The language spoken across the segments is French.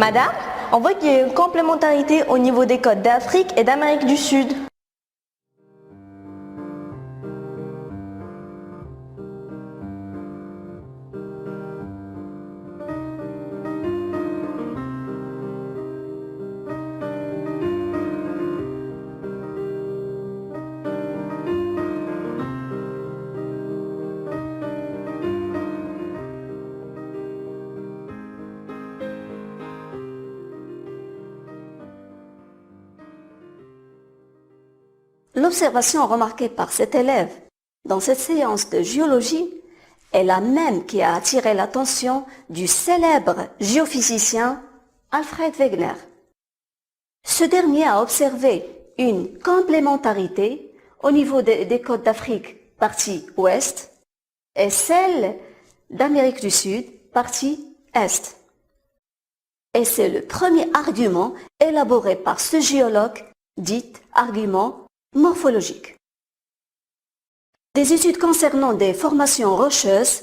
Madame, on voit qu'il y a une complémentarité au niveau des côtes d'Afrique et d'Amérique du Sud. L'observation remarquée par cet élève dans cette séance de géologie est la même qui a attiré l'attention du célèbre géophysicien Alfred Wegener. Ce dernier a observé une complémentarité au niveau des côtes d'Afrique, partie ouest, et celle d'Amérique du Sud, partie est. Et c'est le premier argument élaboré par ce géologue, dit argument morphologique. Des études concernant des formations rocheuses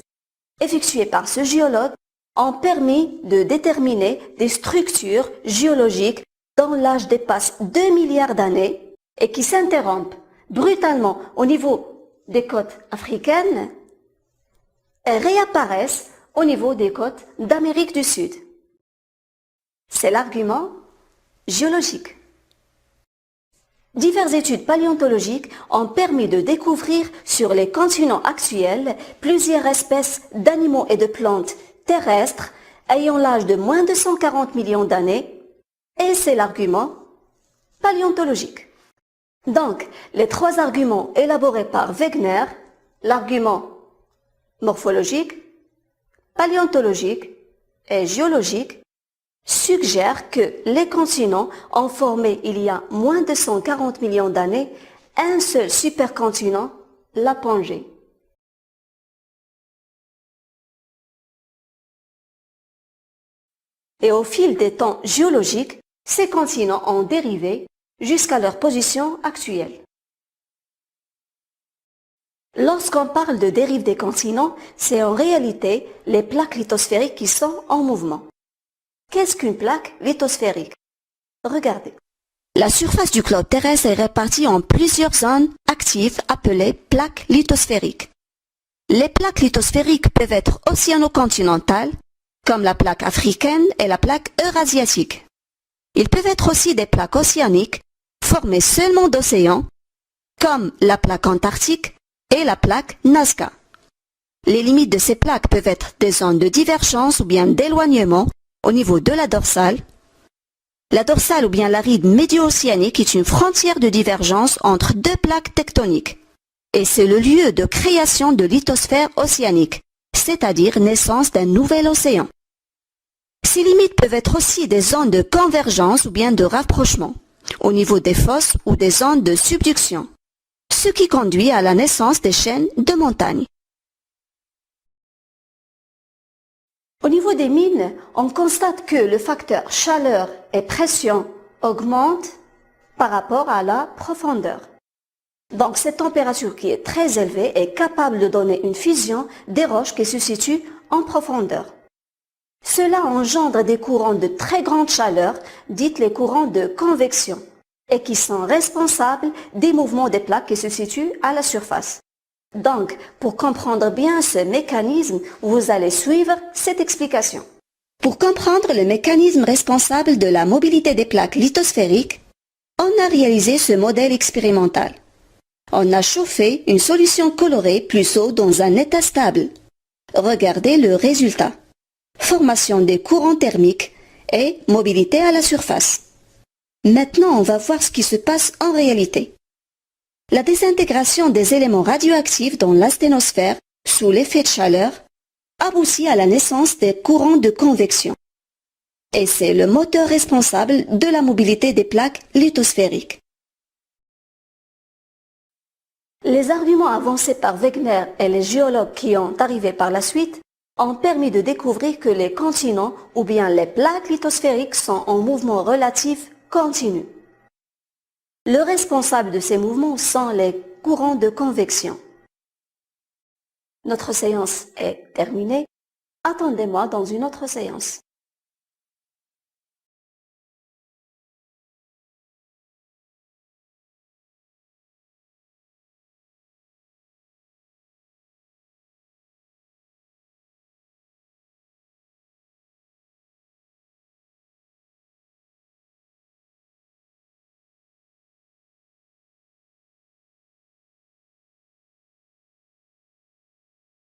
effectuées par ce géologue ont permis de déterminer des structures géologiques dont l'âge dépasse 2 milliards d'années et qui s'interrompent brutalement au niveau des côtes africaines et réapparaissent au niveau des côtes d'Amérique du Sud. C'est l'argument géologique. Diverses études paléontologiques ont permis de découvrir sur les continents actuels plusieurs espèces d'animaux et de plantes terrestres ayant l'âge de moins de 140 millions d'années, et c'est l'argument paléontologique. Donc, les trois arguments élaborés par Wegener, l'argument morphologique, paléontologique et géologique, suggère que les continents ont formé il y a moins de 140 millions d'années un seul supercontinent, la Pangée. Et au fil des temps géologiques, ces continents ont dérivé jusqu'à leur position actuelle. Lorsqu'on parle de dérive des continents, c'est en réalité les plaques lithosphériques qui sont en mouvement. Qu'est-ce qu'une plaque lithosphérique? Regardez. La surface du globe terrestre est répartie en plusieurs zones actives appelées plaques lithosphériques. Les plaques lithosphériques peuvent être océano-continentales, comme la plaque africaine et la plaque eurasiatique. Ils peuvent être aussi des plaques océaniques, formées seulement d'océans, comme la plaque antarctique et la plaque Nazca. Les limites de ces plaques peuvent être des zones de divergence ou bien d'éloignement au niveau de la dorsale. La dorsale ou bien l'aride médio-océanique est une frontière de divergence entre deux plaques tectoniques. Et c'est le lieu de création de lithosphère océanique, c'est-à-dire naissance d'un nouvel océan. Ces limites peuvent être aussi des zones de convergence ou bien de rapprochement, au niveau des fosses ou des zones de subduction, ce qui conduit à la naissance des chaînes de montagnes. Au niveau des mines, on constate que le facteur chaleur et pression augmente par rapport à la profondeur. Donc cette température qui est très élevée est capable de donner une fusion des roches qui se situent en profondeur. Cela engendre des courants de très grande chaleur, dites les courants de convection, et qui sont responsables des mouvements des plaques qui se situent à la surface. Donc, pour comprendre bien ce mécanisme, vous allez suivre cette explication. Pour comprendre le mécanisme responsable de la mobilité des plaques lithosphériques, on a réalisé ce modèle expérimental. On a chauffé une solution colorée plus haut dans un état stable. Regardez le résultat. Formation des courants thermiques et mobilité à la surface. Maintenant, on va voir ce qui se passe en réalité. La désintégration des éléments radioactifs dans l'asténosphère sous l'effet de chaleur aboutit à la naissance des courants de convection. Et c'est le moteur responsable de la mobilité des plaques lithosphériques. Les arguments avancés par Wegener et les géologues qui ont arrivé par la suite ont permis de découvrir que les continents ou bien les plaques lithosphériques sont en mouvement relatif continu. Le responsable de ces mouvements sont les courants de convection. Notre séance est terminée. Attendez-moi dans une autre séance.